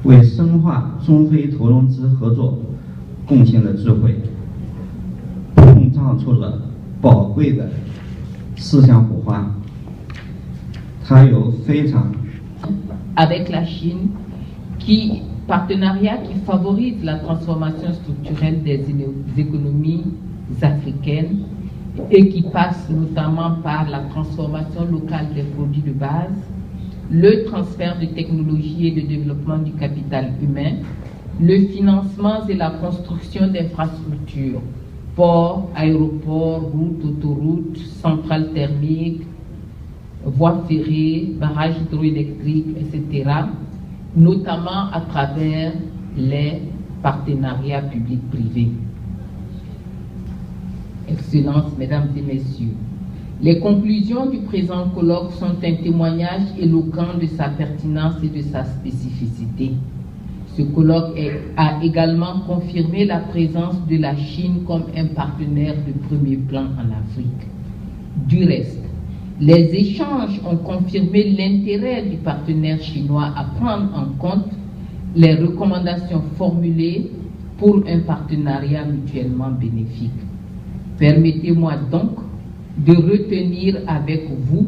为深化中非投融资合作贡献了智慧，碰撞出了宝贵的思想火花。它有非常 avec la Chine, partenariat qui favorise la transformation structurelle des économies africaines et qui passe notamment par la transformation locale des produits de base, le transfert de technologies et de développement du capital humain, le financement et la construction d'infrastructures, ports, aéroports, routes, autoroutes, centrales thermiques, voies ferrées, barrages hydroélectriques, etc., notamment à travers les partenariats publics-privés. Excellences, Mesdames et Messieurs, les conclusions du présent colloque sont un témoignage éloquent de sa pertinence et de sa spécificité. Ce colloque a également confirmé la présence de la Chine comme un partenaire de premier plan en Afrique. Du reste, les échanges ont confirmé l'intérêt du partenaire chinois à prendre en compte les recommandations formulées pour un partenariat mutuellement bénéfique. Permettez-moi donc de retenir avec vous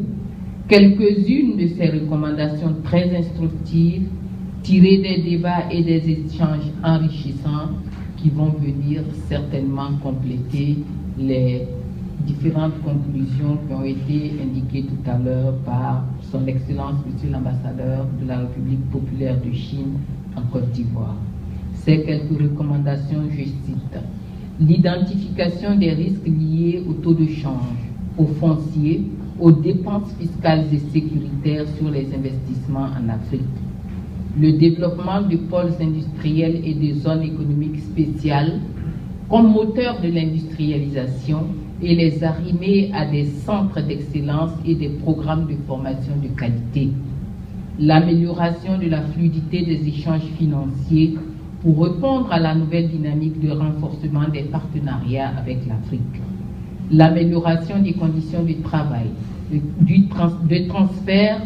quelques-unes de ces recommandations très instructives tirées des débats et des échanges enrichissants qui vont venir certainement compléter les différentes conclusions qui ont été indiquées tout à l'heure par son Excellence Monsieur l'ambassadeur de la République populaire de Chine en Côte d'Ivoire. Ces quelques recommandations, je cite: l'identification des risques liés au taux de change, aux fonciers, aux dépenses fiscales et sécuritaires sur les investissements en Afrique, le développement de pôles industriels et des zones économiques spéciales comme moteur de l'industrialisation et les arrimer à des centres d'excellence et des programmes de formation de qualité, l'amélioration de la fluidité des échanges financiers pour répondre à la nouvelle dynamique de renforcement des partenariats avec l'Afrique, l'amélioration des conditions de travail, de transfert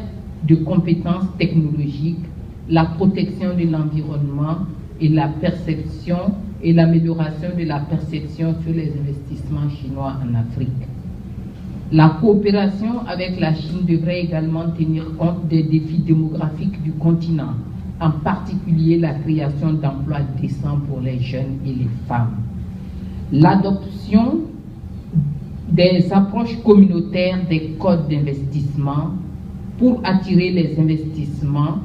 de compétences technologiques, la protection de l'environnement et la perception et l'amélioration de la perception sur les investissements chinois en Afrique. La coopération avec la Chine devrait également tenir compte des défis démographiques du continent, en particulier la création d'emplois décents pour les jeunes et les femmes. L'adoption des approches communautaires des codes d'investissement pour attirer les investissements,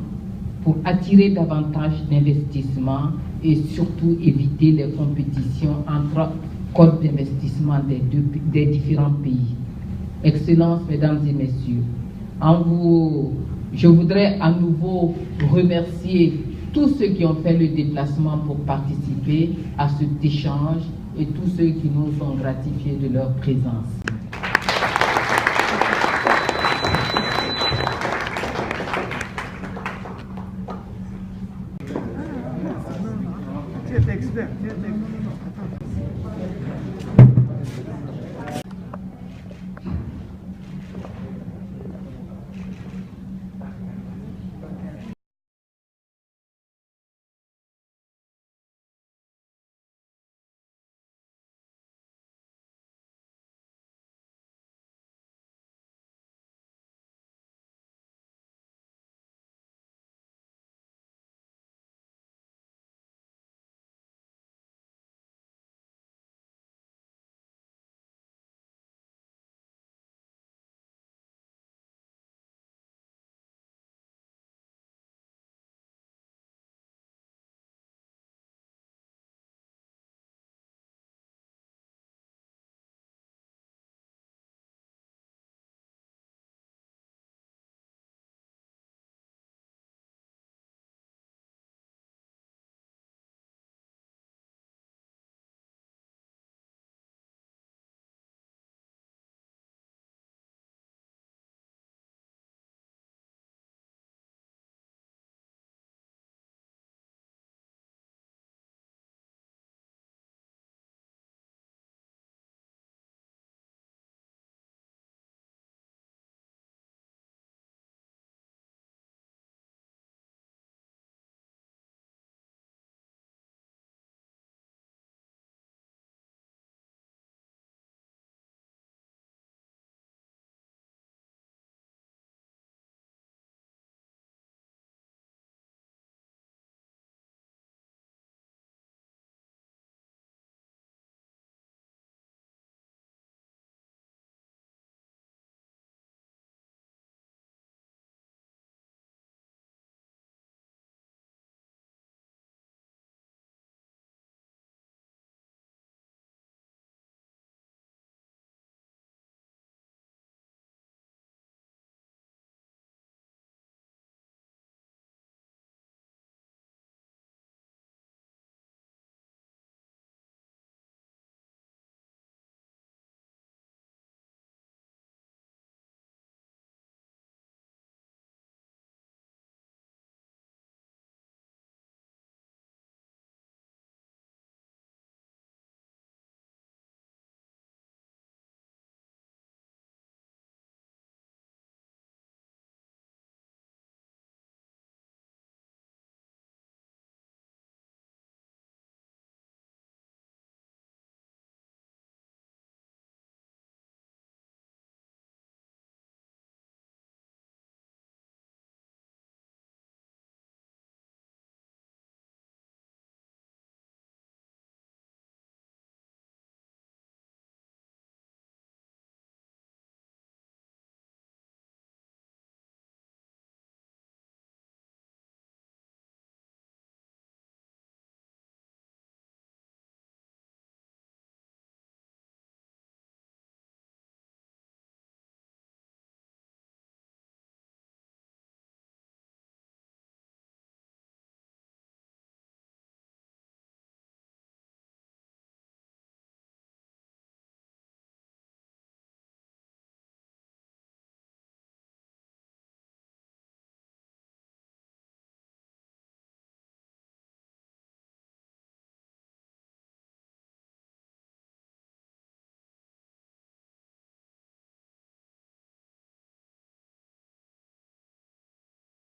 pour attirer davantage d'investissements et surtout éviter les compétitions entre codes d'investissement des différents pays. Excellences, Mesdames et Messieurs, je voudrais à nouveau remercier tous ceux qui ont fait le déplacement pour participer à cet échange et tous ceux qui nous ont gratifiés de leur présence. Tu es expert.